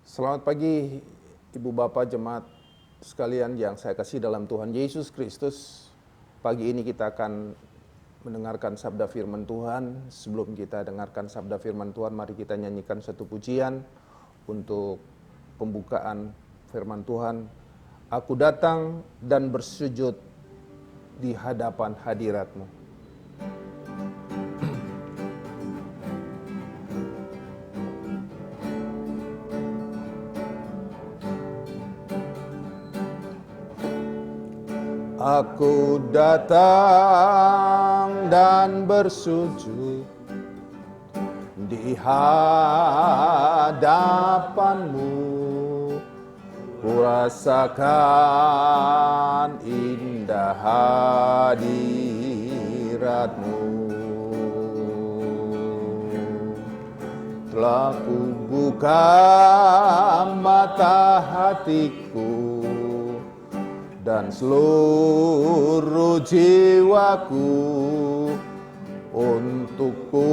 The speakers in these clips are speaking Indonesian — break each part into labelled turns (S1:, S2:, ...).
S1: Selamat pagi Ibu Bapak Jemaat sekalian yang saya kasih dalam Tuhan Yesus Kristus. Pagi ini kita akan mendengarkan sabda firman Tuhan. Sebelum kita dengarkan sabda firman Tuhan, mari kita nyanyikan satu pujian untuk pembukaan firman Tuhan. Aku datang dan bersujud di hadapan hadirat-Mu. Aku datang dan bersujud di hadapan-Mu. Kurasakan indah hadirat-Mu. Telah kubuka mata hatiku dan seluruh jiwaku untuk ku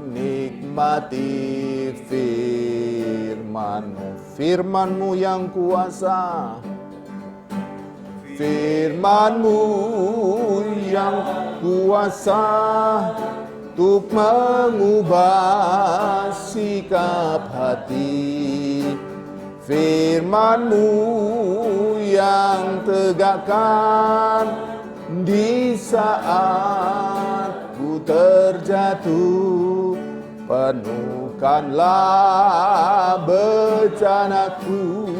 S1: nikmati firman-Mu. Firman-Mu yang kuasa, firman-Mu yang kuasa untuk mengubah sikap hati. Firman-Mu yang tegakkan di saat ku terjatuh. Penuhkanlah bencanaku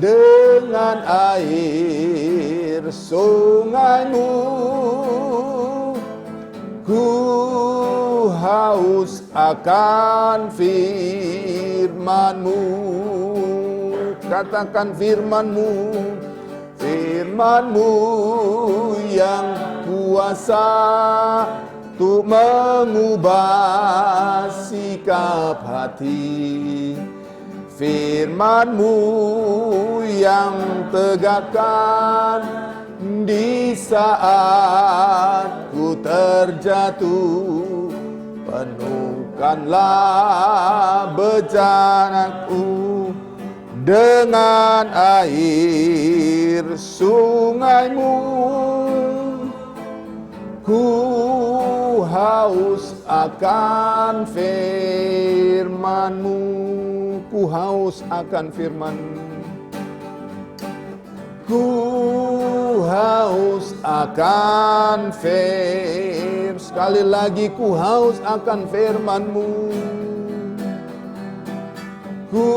S1: dengan air sungai-Mu. Ku haus akan firman-Mu. Katakan firman-Mu, firman-Mu yang kuasa untuk mengubah sikap hati. Firman-Mu yang tegakkan di saat ku terjatuh. Penuhkanlah bencanaku dengan air sungai-Mu. Ku haus akan firman-Mu. Ku haus akan firman-Mu. Ku haus akan sekali lagi, ku haus akan firman-Mu. Ku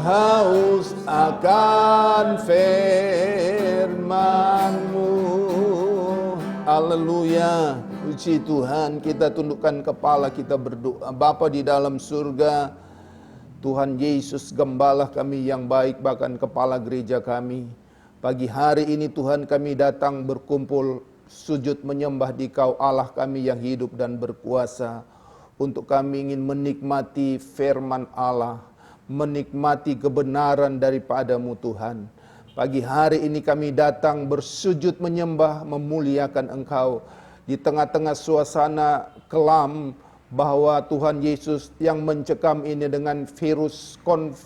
S1: haus akan firman-Mu. Haleluya. Puji Tuhan, kita tundukkan kepala, kita berdoa. Bapa di dalam surga, Tuhan Yesus, Gembala kami yang baik, bahkan kepala gereja kami. Pagi hari ini Tuhan, kami datang berkumpul sujud menyembah di Kau Allah kami yang hidup dan berkuasa. Untuk kami ingin menikmati firman Allah, menikmati kebenaran daripada-Mu Tuhan. Pagi hari ini kami datang bersujud menyembah, memuliakan Engkau. Di tengah-tengah suasana kelam bahwa Tuhan Yesus yang mencekam ini dengan virus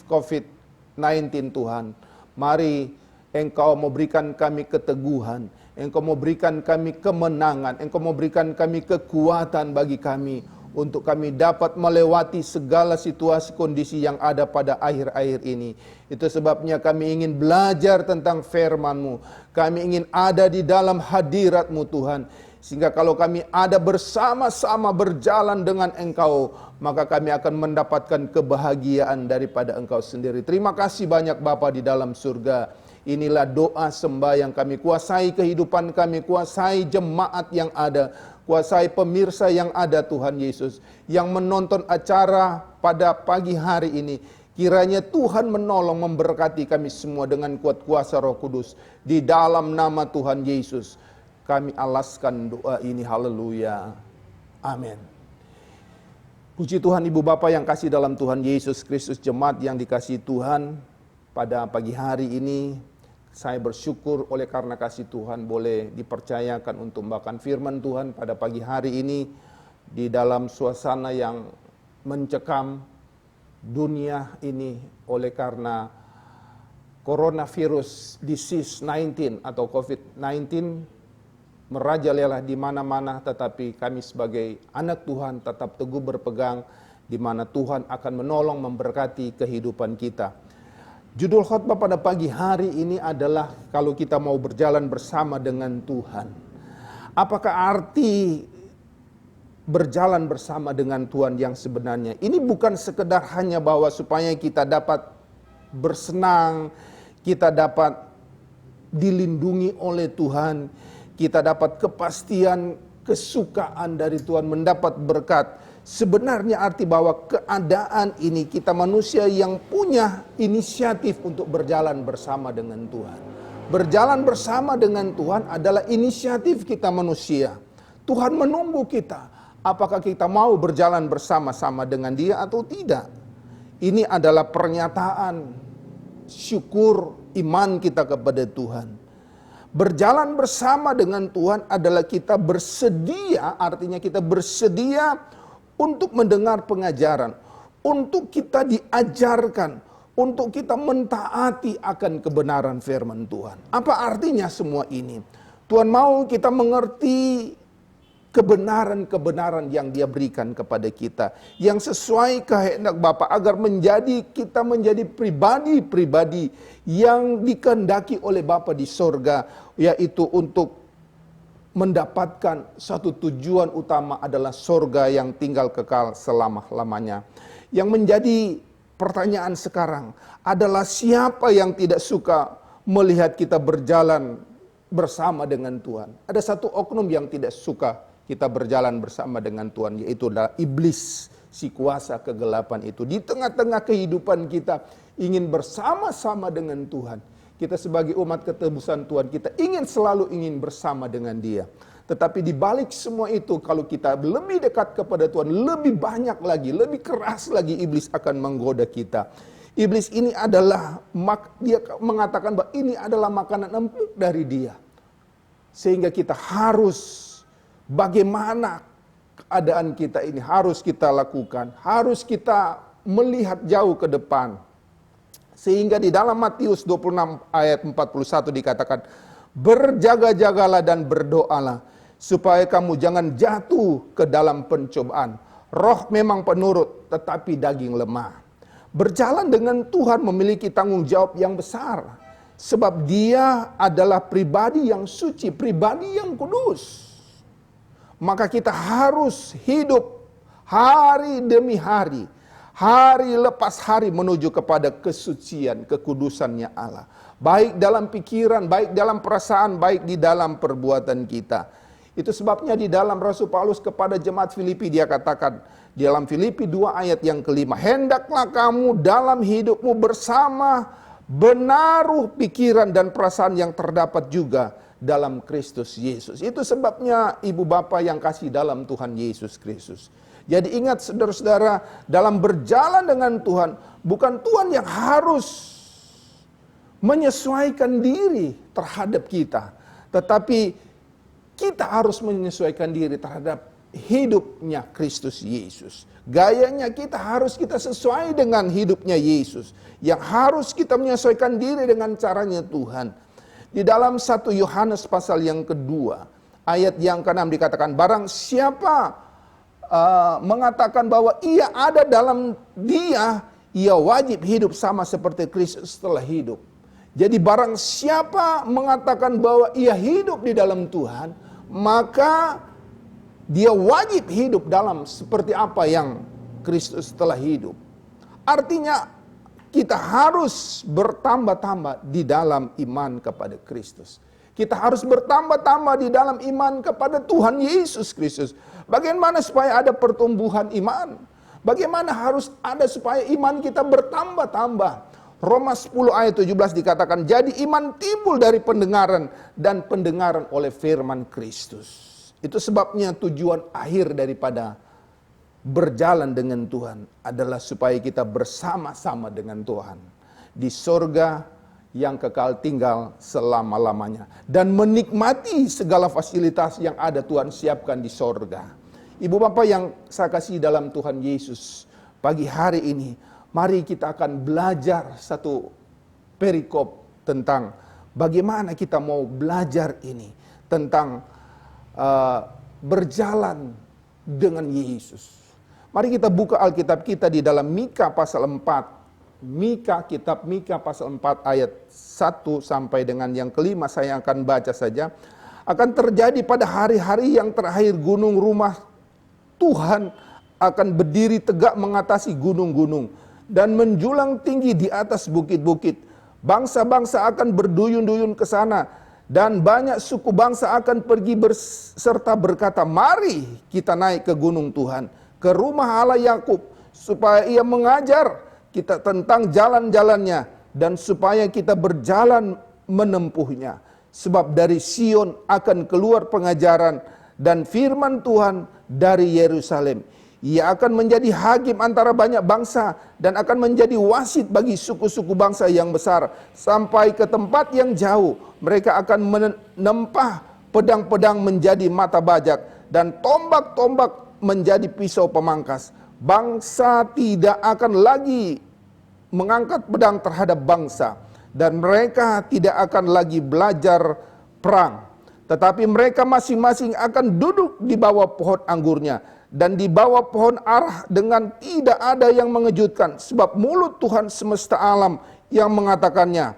S1: COVID-19 Tuhan. Mari Engkau memberikan kami keteguhan, Engkau memberikan kami kemenangan, Engkau memberikan kami kekuatan bagi kami untuk kami dapat melewati segala situasi kondisi yang ada pada akhir-akhir ini. Itu sebabnya kami ingin belajar tentang firman-Mu. Kami ingin ada di dalam hadirat-Mu Tuhan. Sehingga kalau kami ada bersama-sama berjalan dengan Engkau, maka kami akan mendapatkan kebahagiaan daripada Engkau sendiri. Terima kasih banyak Bapa di dalam surga. Inilah doa sembahyang kami. Kuasai kehidupan kami, kuasai jemaat yang ada, kuasai pemirsa yang ada Tuhan Yesus, yang menonton acara pada pagi hari ini. Kiranya Tuhan menolong memberkati kami semua dengan kuat kuasa Roh Kudus. Di dalam nama Tuhan Yesus kami alaskan doa ini. Haleluya. Amin. Puji Tuhan Ibu Bapa yang kasih dalam Tuhan Yesus Kristus, jemaat yang dikasihi Tuhan. Pada pagi hari ini saya bersyukur oleh karena kasih Tuhan boleh dipercayakan untuk membawakan firman Tuhan pada pagi hari ini di dalam suasana yang mencekam, dunia ini oleh karena coronavirus disease 19 atau COVID-19 merajalela di mana-mana, tetapi kami sebagai anak Tuhan tetap teguh berpegang di mana Tuhan akan menolong memberkati kehidupan kita. Judul khotbah pada pagi hari ini adalah kalau kita mau berjalan bersama dengan Tuhan. Apakah arti berjalan bersama dengan Tuhan yang sebenarnya? Ini bukan sekedar hanya bahwa supaya kita dapat bersenang, kita dapat dilindungi oleh Tuhan, kita dapat kepastian, kesukaan dari Tuhan, mendapat berkat. Sebenarnya arti bahwa keadaan ini kita manusia yang punya inisiatif untuk berjalan bersama dengan Tuhan. Berjalan bersama dengan Tuhan adalah inisiatif kita manusia. Tuhan menunggu kita. Apakah kita mau berjalan bersama-sama dengan Dia atau tidak? Ini adalah pernyataan syukur iman kita kepada Tuhan. Berjalan bersama dengan Tuhan adalah kita bersedia, artinya kita bersedia untuk mendengar pengajaran, untuk kita diajarkan, untuk kita mentaati akan kebenaran firman Tuhan. Apa artinya semua ini? Tuhan mau kita mengerti kebenaran-kebenaran yang Dia berikan kepada kita, yang sesuai kehendak Bapa, agar kita menjadi pribadi-pribadi yang dikehendaki oleh Bapa di sorga, yaitu untuk mendapatkan satu tujuan utama adalah sorga yang tinggal kekal selama-lamanya. Yang menjadi pertanyaan sekarang adalah siapa yang tidak suka melihat kita berjalan bersama dengan Tuhan? Ada satu oknum yang tidak suka kita berjalan bersama dengan Tuhan, yaitu adalah iblis, si kuasa kegelapan itu. Di tengah-tengah kehidupan kita ingin bersama-sama dengan Tuhan. Kita sebagai umat ketebusan Tuhan, kita selalu ingin bersama dengan Dia. Tetapi di balik semua itu, kalau kita lebih dekat kepada Tuhan, lebih banyak lagi, lebih keras lagi iblis akan menggoda kita. Iblis ini adalah, dia mengatakan bahwa ini adalah makanan empuk dari Dia. Sehingga kita harus, bagaimana keadaan kita ini harus kita lakukan, harus kita melihat jauh ke depan. Sehingga di dalam Matius 26 ayat 41 dikatakan, berjaga-jagalah dan berdoalah, supaya kamu jangan jatuh ke dalam pencobaan. Roh memang penurut, tetapi daging lemah. Berjalan dengan Tuhan memiliki tanggung jawab yang besar. Sebab Dia adalah pribadi yang suci, pribadi yang kudus. Maka kita harus hidup hari demi hari, hari lepas hari menuju kepada kesucian, kekudusannya Allah. Baik dalam pikiran, baik dalam perasaan, baik di dalam perbuatan kita. Itu sebabnya di dalam Rasul Paulus kepada jemaat Filipi dia katakan, di dalam Filipi 2 ayat yang kelima, hendaklah kamu dalam hidupmu bersama benaruh pikiran dan perasaan yang terdapat juga dalam Kristus Yesus. Itu sebabnya ibu bapa yang kasih dalam Tuhan Yesus Kristus. Jadi ingat saudara-saudara, dalam berjalan dengan Tuhan, bukan Tuhan yang harus menyesuaikan diri terhadap kita. Tetapi kita harus menyesuaikan diri terhadap hidupnya Kristus Yesus. Gayanya kita sesuai dengan hidupnya Yesus. Yang harus kita menyesuaikan diri dengan caranya Tuhan. Di dalam 1 Yohanes pasal yang kedua, ayat yang ke-6 dikatakan, barang siapa mengatakan bahwa ia ada dalam Dia, ia wajib hidup sama seperti Kristus telah hidup. Jadi barang siapa mengatakan bahwa ia hidup di dalam Tuhan, maka dia wajib hidup dalam seperti apa yang Kristus telah hidup. Artinya kita harus bertambah-tambah di dalam iman kepada Kristus. Kita harus bertambah-tambah di dalam iman kepada Tuhan Yesus Kristus. Bagaimana supaya ada pertumbuhan iman? Bagaimana harus ada supaya iman kita bertambah-tambah? Roma 10 ayat 17 dikatakan, jadi iman timbul dari pendengaran dan pendengaran oleh firman Kristus. Itu sebabnya tujuan akhir daripada berjalan dengan Tuhan adalah supaya kita bersama-sama dengan Tuhan di sorga yang kekal tinggal selama-lamanya. Dan menikmati segala fasilitas yang ada Tuhan siapkan di sorga. Ibu bapak yang saya kasih dalam Tuhan Yesus, pagi hari ini, Mari kita akan belajar satu perikop tentang bagaimana kita mau belajar ini. Tentang berjalan dengan Yesus. Mari kita buka Alkitab kita di dalam Mika pasal 4. Kitab Mika pasal 4 ayat 1 sampai dengan yang kelima, saya akan baca saja. Akan terjadi pada hari-hari yang terakhir, gunung rumah Tuhan akan berdiri tegak mengatasi gunung-gunung dan menjulang tinggi di atas bukit-bukit. Bangsa-bangsa akan berduyun-duyun ke sana dan banyak suku bangsa akan pergi serta berkata, mari kita naik ke gunung Tuhan, ke rumah Allah Yakub, supaya ia mengajar kita tentang jalan-jalannya dan supaya kita berjalan menempuhnya. Sebab dari Sion akan keluar pengajaran dan firman Tuhan dari Yerusalem. Ia akan menjadi hakim antara banyak bangsa dan akan menjadi wasit bagi suku-suku bangsa yang besar. Sampai ke tempat yang jauh, mereka akan menempah pedang-pedang menjadi mata bajak dan tombak-tombak menjadi pisau pemangkas. Bangsa tidak akan lagi mengangkat pedang terhadap bangsa dan mereka tidak akan lagi belajar perang. Tetapi mereka masing-masing akan duduk di bawah pohon anggurnya dan di bawah pohon arah dengan tidak ada yang mengejutkan. Sebab mulut Tuhan semesta alam yang mengatakannya.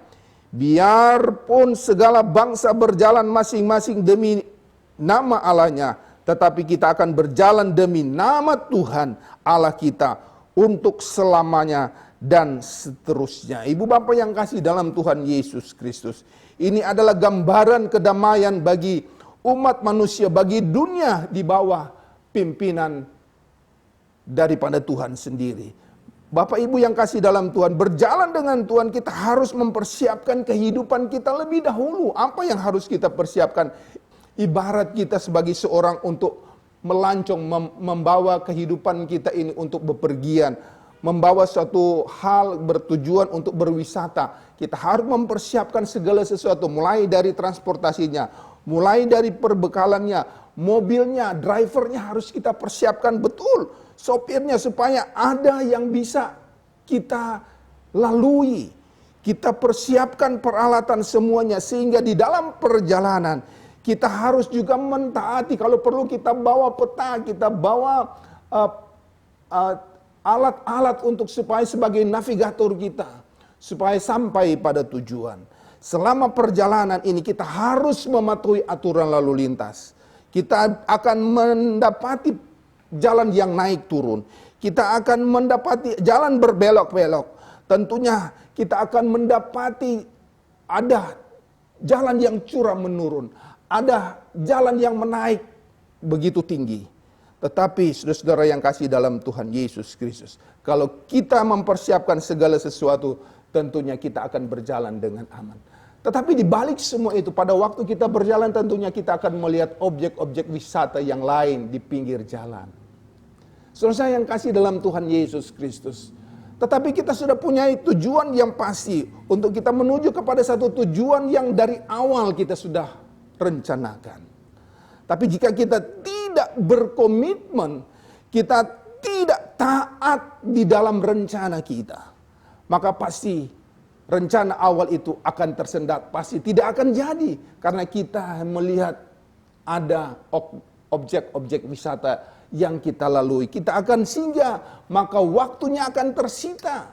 S1: Biarpun segala bangsa berjalan masing-masing demi nama Allahnya, tetapi kita akan berjalan demi nama Tuhan Allah kita untuk selamanya dan seterusnya. Ibu bapak yang kasih dalam Tuhan Yesus Kristus, ini adalah gambaran kedamaian bagi umat manusia, bagi dunia di bawah pimpinan daripada Tuhan sendiri. Bapak ibu yang kasih dalam Tuhan, berjalan dengan Tuhan kita harus mempersiapkan kehidupan kita lebih dahulu. Apa yang harus kita persiapkan? Ibarat kita sebagai seorang untuk melancong, membawa kehidupan kita ini untuk bepergian, membawa suatu hal bertujuan untuk berwisata. Kita harus mempersiapkan segala sesuatu, mulai dari transportasinya, mulai dari perbekalannya, mobilnya, drivernya harus kita persiapkan betul. Sopirnya, supaya ada yang bisa kita lalui. Kita persiapkan peralatan semuanya sehingga di dalam perjalanan kita harus juga mentaati. Kalau perlu kita bawa peta, kita bawa alat-alat untuk supaya sebagai navigator kita, supaya sampai pada tujuan. Selama perjalanan ini kita harus mematuhi aturan lalu lintas. Kita akan mendapati jalan yang naik turun. Kita akan mendapati jalan berbelok-belok. Tentunya kita akan mendapati ada jalan yang curam menurun. Ada jalan yang menaik begitu tinggi. Tetapi saudara-saudara yang kasih dalam Tuhan Yesus Kristus, kalau kita mempersiapkan segala sesuatu, tentunya kita akan berjalan dengan aman. Tetapi di balik semua itu, pada waktu kita berjalan tentunya kita akan melihat objek-objek wisata yang lain di pinggir jalan. Saudara yang kasih dalam Tuhan Yesus Kristus. Tetapi kita sudah punya tujuan yang pasti untuk kita menuju kepada satu tujuan yang dari awal kita sudah rencanakan. Tapi jika kita tidak berkomitmen, kita tidak taat di dalam rencana kita, maka pasti rencana awal itu akan tersendat, pasti tidak akan jadi. Karena kita melihat ada objek-objek wisata yang kita lalui. Kita akan singgah, maka waktunya akan tersita.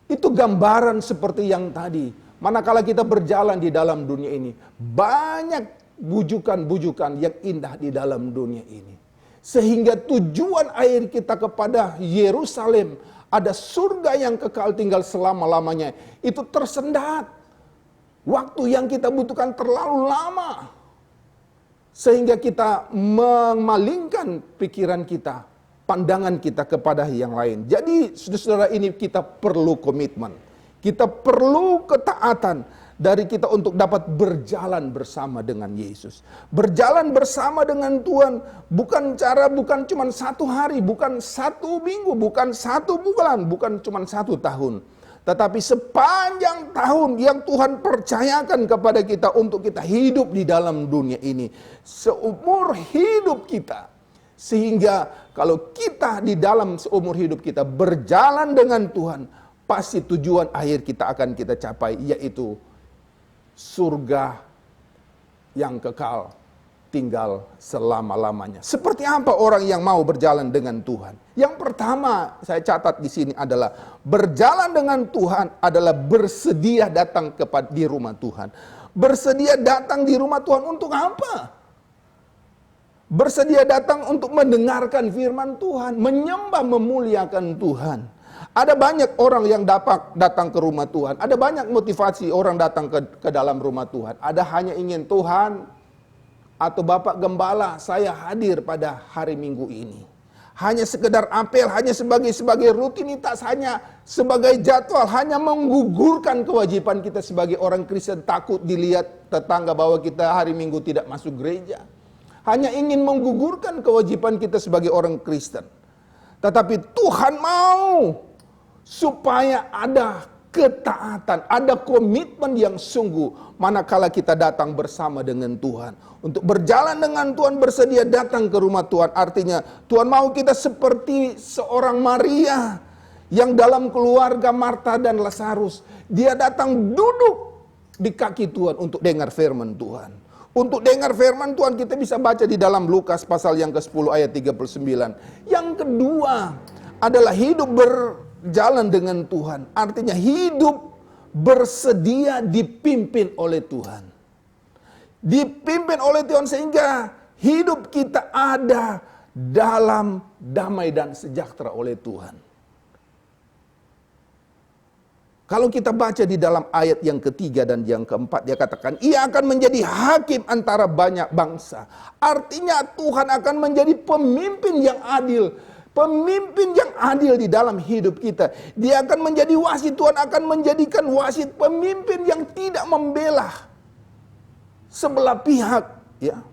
S1: Itu gambaran seperti yang tadi. Manakala kita berjalan di dalam dunia ini, banyak bujukan-bujukan yang indah di dalam dunia ini. Sehingga tujuan akhir kita kepada Yerusalem, ada surga yang kekal tinggal selama-lamanya, itu tersendat. Waktu yang kita butuhkan terlalu lama. Sehingga kita memalingkan pikiran kita, pandangan kita kepada yang lain. Jadi saudara-saudara ini kita perlu komitmen. Kita perlu ketaatan dari kita untuk dapat berjalan bersama dengan Yesus. Berjalan bersama dengan Tuhan bukan cuma satu hari, bukan satu minggu, bukan satu bulan, bukan cuma satu tahun. Tetapi sepanjang tahun yang Tuhan percayakan kepada kita untuk kita hidup di dalam dunia ini. Seumur hidup kita, Sehingga kalau kita di dalam seumur hidup kita berjalan dengan Tuhan, pasti tujuan akhir kita akan kita capai, yaitu surga yang kekal tinggal selama-lamanya. Seperti apa orang yang mau berjalan dengan Tuhan? Yang pertama saya catat di sini adalah berjalan dengan Tuhan adalah bersedia datang di rumah Tuhan. Bersedia datang di rumah Tuhan untuk apa? Bersedia datang untuk mendengarkan firman Tuhan, menyembah, memuliakan Tuhan. Ada banyak orang yang datang ke rumah Tuhan. Ada banyak motivasi orang datang ke dalam rumah Tuhan. Ada hanya ingin Tuhan atau Bapak Gembala, saya hadir pada hari Minggu ini. Hanya sekedar apel, hanya sebagai rutinitas, hanya sebagai jadwal, hanya menggugurkan kewajiban kita sebagai orang Kristen, takut dilihat tetangga bahwa kita hari Minggu tidak masuk gereja. Hanya ingin menggugurkan kewajiban kita sebagai orang Kristen. Tetapi Tuhan mau supaya ada ketaatan, ada komitmen yang sungguh manakala kita datang bersama dengan Tuhan. Untuk berjalan dengan Tuhan, bersedia datang ke rumah Tuhan. Artinya Tuhan mau kita seperti seorang Maria yang dalam keluarga Marta dan Lazarus. Dia datang duduk di kaki Tuhan untuk dengar firman Tuhan. Untuk dengar firman Tuhan kita bisa baca di dalam Lukas pasal yang ke-10 ayat 39. Yang kedua adalah hidup berjalan dengan Tuhan. Artinya hidup bersedia dipimpin oleh Tuhan. Dipimpin oleh Tuhan sehingga hidup kita ada dalam damai dan sejahtera oleh Tuhan. Kalau kita baca di dalam ayat yang ketiga dan yang keempat, dia katakan, ia akan menjadi hakim antara banyak bangsa. Artinya Tuhan akan menjadi pemimpin yang adil. Pemimpin yang adil di dalam hidup kita. Dia akan menjadi wasit. Tuhan akan menjadikan wasit, pemimpin yang tidak membela sebelah pihak. Ya.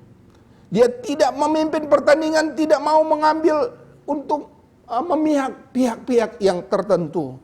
S1: Dia tidak memimpin pertandingan, tidak mau mengambil untuk memihak pihak-pihak yang tertentu.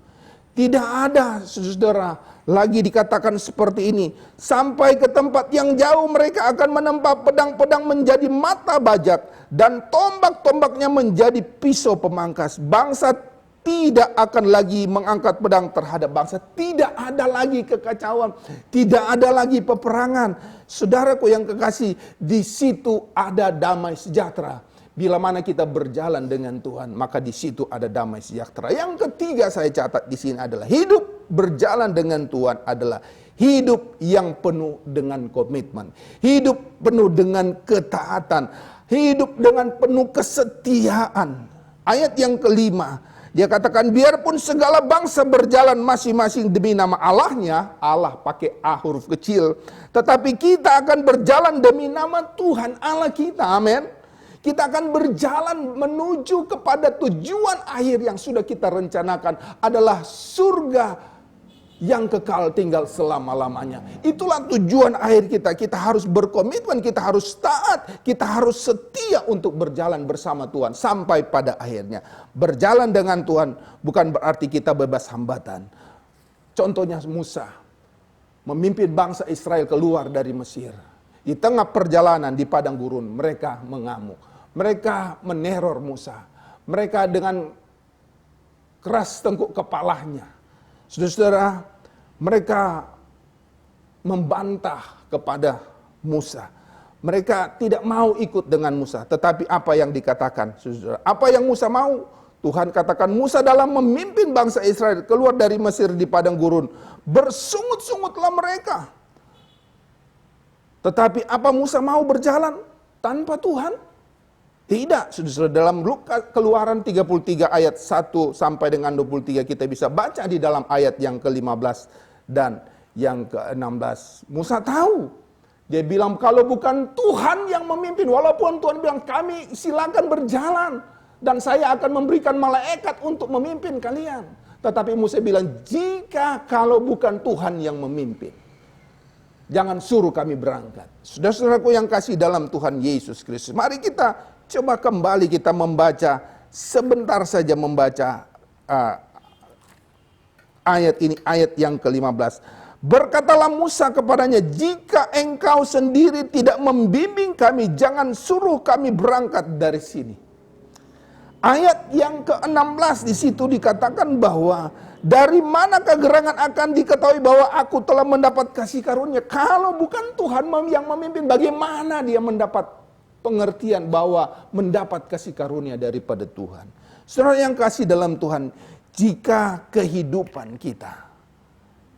S1: Tidak ada, saudara, lagi dikatakan seperti ini. Sampai ke tempat yang jauh mereka akan menempa pedang-pedang menjadi mata bajak. Dan tombak-tombaknya menjadi pisau pemangkas. Bangsa tidak akan lagi mengangkat pedang terhadap bangsa. Tidak ada lagi kekacauan. Tidak ada lagi peperangan. Saudaraku yang kekasih, di situ ada damai sejahtera. Bila mana kita berjalan dengan Tuhan, maka di situ ada damai sejahtera. Yang ketiga saya catat di sini adalah hidup berjalan dengan Tuhan adalah hidup yang penuh dengan komitmen. Hidup penuh dengan ketaatan. Hidup dengan penuh kesetiaan. Ayat yang kelima, dia katakan biarpun segala bangsa berjalan masing-masing demi nama Allahnya, Allah pakai A huruf kecil, tetapi kita akan berjalan demi nama Tuhan Allah kita. Amin. Kita akan berjalan menuju kepada tujuan akhir yang sudah kita rencanakan adalah surga yang kekal tinggal selama-lamanya. Itulah tujuan akhir kita. Kita harus berkomitmen, kita harus taat, kita harus setia untuk berjalan bersama Tuhan sampai pada akhirnya. Berjalan dengan Tuhan bukan berarti kita bebas hambatan. Contohnya Musa memimpin bangsa Israel keluar dari Mesir. Di tengah perjalanan di padang gurun mereka mengamuk. Mereka meneror Musa. Mereka dengan keras tengkuk kepalanya. Saudara-saudara, mereka membantah kepada Musa. Mereka tidak mau ikut dengan Musa. Tetapi apa yang dikatakan, saudara? Apa yang Musa mau? Tuhan katakan Musa dalam memimpin bangsa Israel keluar dari Mesir di padang gurun. Bersungut-sungutlah mereka. Tetapi apa Musa mau berjalan tanpa Tuhan? Tidak, saudara, dalam Lukas Keluaran 33 ayat 1 sampai dengan 23 kita bisa baca di dalam ayat yang ke-15 dan yang ke-16. Musa tahu. Dia bilang kalau bukan Tuhan yang memimpin, walaupun Tuhan bilang kami silakan berjalan dan saya akan memberikan malaikat untuk memimpin kalian. Tetapi Musa bilang jika kalau bukan Tuhan yang memimpin, jangan suruh kami berangkat. Saudara-saudaraku yang kasih dalam Tuhan Yesus Kristus, mari kita coba kembali kita membaca, sebentar saja membaca ayat ini, ayat yang ke-15. Berkatalah Musa kepadanya, jika engkau sendiri tidak membimbing kami, jangan suruh kami berangkat dari sini. Ayat yang ke-16 di situ dikatakan bahwa dari mana kegerangan akan diketahui bahwa aku telah mendapat kasih karunia. Kalau bukan Tuhan yang memimpin, bagaimana dia mendapat pengertian bahwa mendapat kasih karunia daripada Tuhan. Saudara yang kasih dalam Tuhan, jika kehidupan kita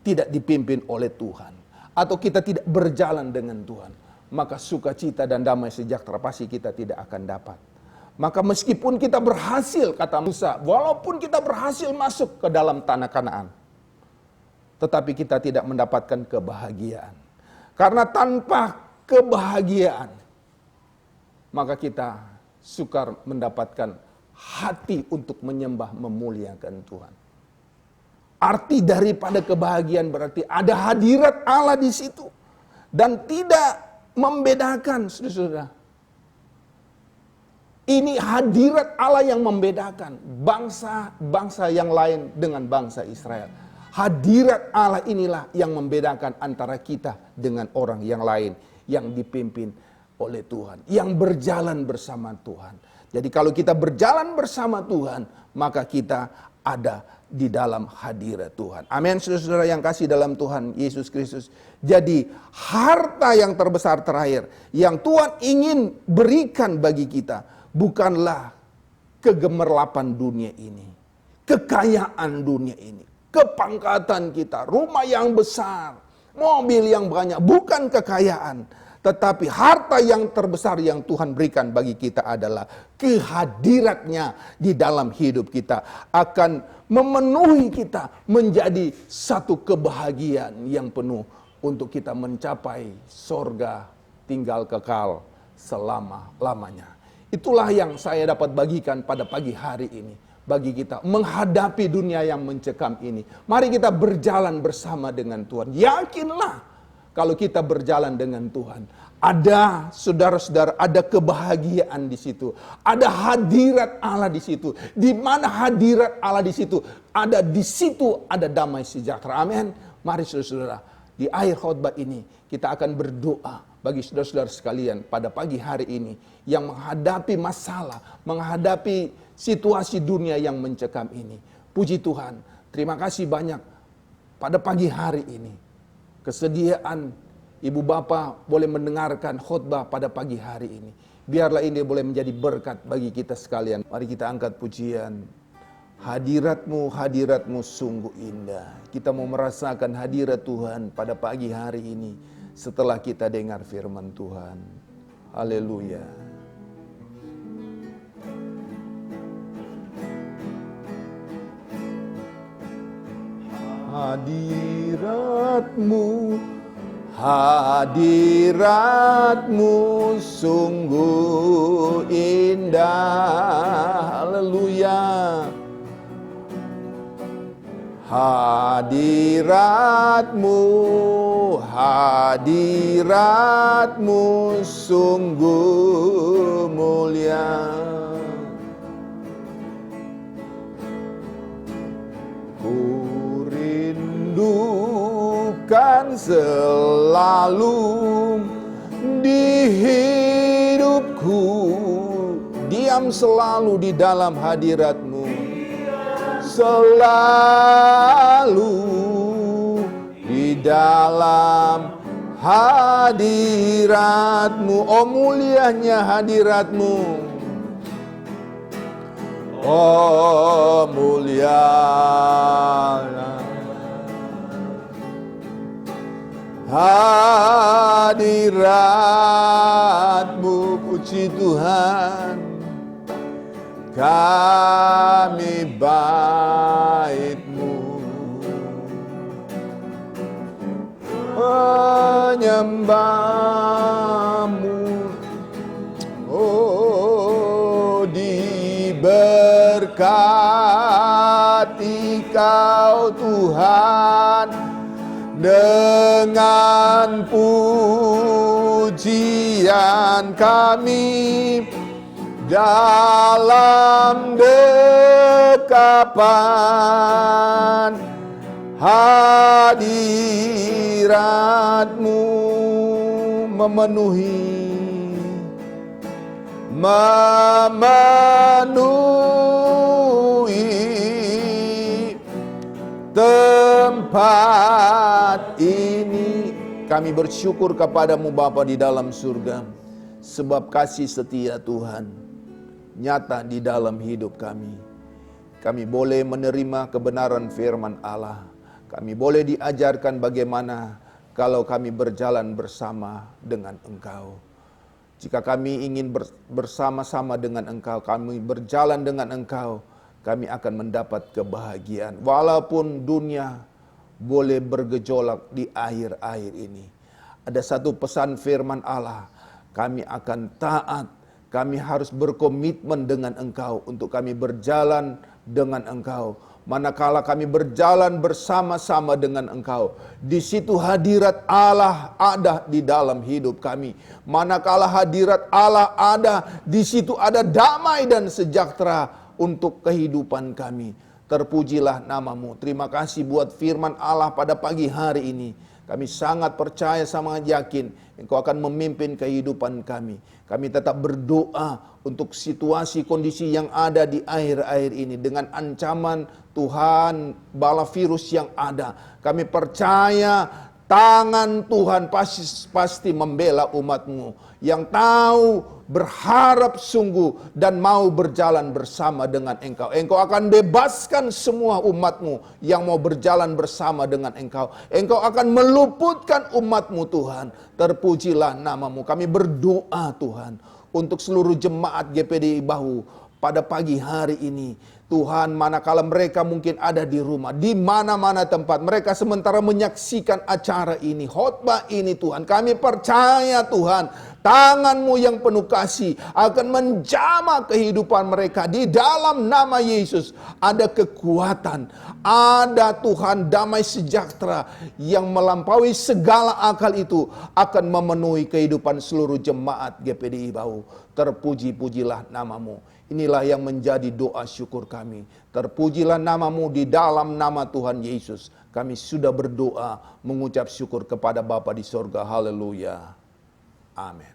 S1: tidak dipimpin oleh Tuhan, atau kita tidak berjalan dengan Tuhan, maka sukacita dan damai sejahtera pasti kita tidak akan dapat. Maka meskipun kita berhasil, kata Musa, walaupun kita berhasil masuk ke dalam tanah Kanaan, tetapi kita tidak mendapatkan kebahagiaan. Karena tanpa kebahagiaan, maka kita sukar mendapatkan hati untuk menyembah, memuliakan Tuhan. Arti daripada kebahagiaan berarti ada hadirat Allah di situ. Dan tidak membedakan, saudara-saudara. Ini hadirat Allah yang membedakan bangsa-bangsa yang lain dengan bangsa Israel. Hadirat Allah inilah yang membedakan antara kita dengan orang yang lain yang dipimpin oleh Tuhan, yang berjalan bersama Tuhan. Jadi kalau kita berjalan bersama Tuhan, maka kita ada di dalam hadirat Tuhan. Amin, saudara-saudara yang kasih dalam Tuhan Yesus Kristus. Jadi harta yang terbesar terakhir yang Tuhan ingin berikan bagi kita bukanlah kegemerlapan dunia ini, kekayaan dunia ini, kepangkatan kita, rumah yang besar, mobil yang banyak, bukan kekayaan. Tetapi harta yang terbesar yang Tuhan berikan bagi kita adalah kehadiratnya di dalam hidup kita. Akan memenuhi kita menjadi satu kebahagiaan yang penuh untuk kita mencapai sorga tinggal kekal selama-lamanya. Itulah yang saya dapat bagikan pada pagi hari ini. Bagi kita menghadapi dunia yang mencekam ini. Mari kita berjalan bersama dengan Tuhan. Yakinlah kalau kita berjalan dengan Tuhan. Ada, saudara-saudara, ada kebahagiaan di situ. Ada hadirat Allah di situ. Di mana hadirat Allah di situ? Ada di situ ada damai sejahtera. Amin. Mari saudara-saudara, di akhir khotbah ini kita akan berdoa bagi saudara-saudara sekalian pada pagi hari ini yang menghadapi masalah, menghadapi situasi dunia yang mencekam ini. Puji Tuhan, terima kasih banyak pada pagi hari ini. Kesediaan Ibu Bapa boleh mendengarkan khotbah pada pagi hari ini. Biarlah ini boleh menjadi berkat bagi kita sekalian. Mari kita angkat pujian. Hadirat-Mu, hadirat-Mu sungguh indah. Kita mau merasakan hadirat Tuhan pada pagi hari ini setelah kita dengar firman Tuhan. Haleluya. Hadirat-Mu, hadirat-Mu sungguh indah. Haleluya. Hadirat-Mu, hadirat-Mu sungguh mulia. Ku rindukan selalu di hidupku, diam selalu di dalam hadirat-Mu. Selalu di dalam hadirat-Mu. Oh mulianya hadirat-Mu. Oh mulia hadirat-Mu. Puji Tuhan. Kami bait-Mu, menyembah-Mu. Oh, diberkati Kau Tuhan dengan pujian kami dalam dekapan hadirat-Mu memenuhi memenuhi tempat ini. Kami bersyukur kepadamu Bapa di dalam surga, sebab kasih setia Tuhan nyata di dalam hidup kami. Kami boleh menerima kebenaran firman Allah. Kami boleh diajarkan bagaimana kalau kami berjalan bersama dengan Engkau. Jika kami ingin bersama-sama dengan Engkau, kami berjalan dengan Engkau, kami akan mendapat kebahagiaan. Walaupun dunia boleh bergejolak di akhir-akhir ini. Ada satu pesan firman Allah, kami akan taat, kami harus berkomitmen dengan Engkau untuk kami berjalan dengan Engkau. Manakala kami berjalan bersama-sama dengan Engkau, di situ hadirat Allah ada di dalam hidup kami. Manakala hadirat Allah ada, di situ ada damai dan sejahtera untuk kehidupan kami. Terpujilah namamu. Terima kasih buat firman Allah pada pagi hari ini. Kami sangat percaya, sangat yakin Engkau akan memimpin kehidupan kami. Kami tetap berdoa untuk situasi kondisi yang ada di akhir-akhir ini. Dengan ancaman Tuhan, bala virus yang ada. Kami percaya tangan Tuhan pasti membela umat-Mu yang tahu, berharap sungguh dan mau berjalan bersama dengan Engkau. Engkau akan bebaskan semua umat-Mu yang mau berjalan bersama dengan Engkau. Engkau akan meluputkan umat-Mu Tuhan. Terpujilah namamu. Kami berdoa Tuhan untuk seluruh jemaat GPDI Bahu pada pagi hari ini. Tuhan, manakala mereka mungkin ada di rumah, di mana-mana tempat mereka sementara menyaksikan acara ini, khotbah ini Tuhan, kami percaya Tuhan, tangan-Mu yang penuh kasih akan menjamah kehidupan mereka. Di dalam nama Yesus ada kekuatan, ada Tuhan damai sejahtera yang melampaui segala akal itu akan memenuhi kehidupan seluruh jemaat GPDI Bahu. Terpuji-pujilah namamu. Inilah yang menjadi doa syukur kami. Terpujilah namamu di dalam nama Tuhan Yesus. Kami sudah berdoa mengucap syukur kepada Bapa di sorga. Haleluya. Amin.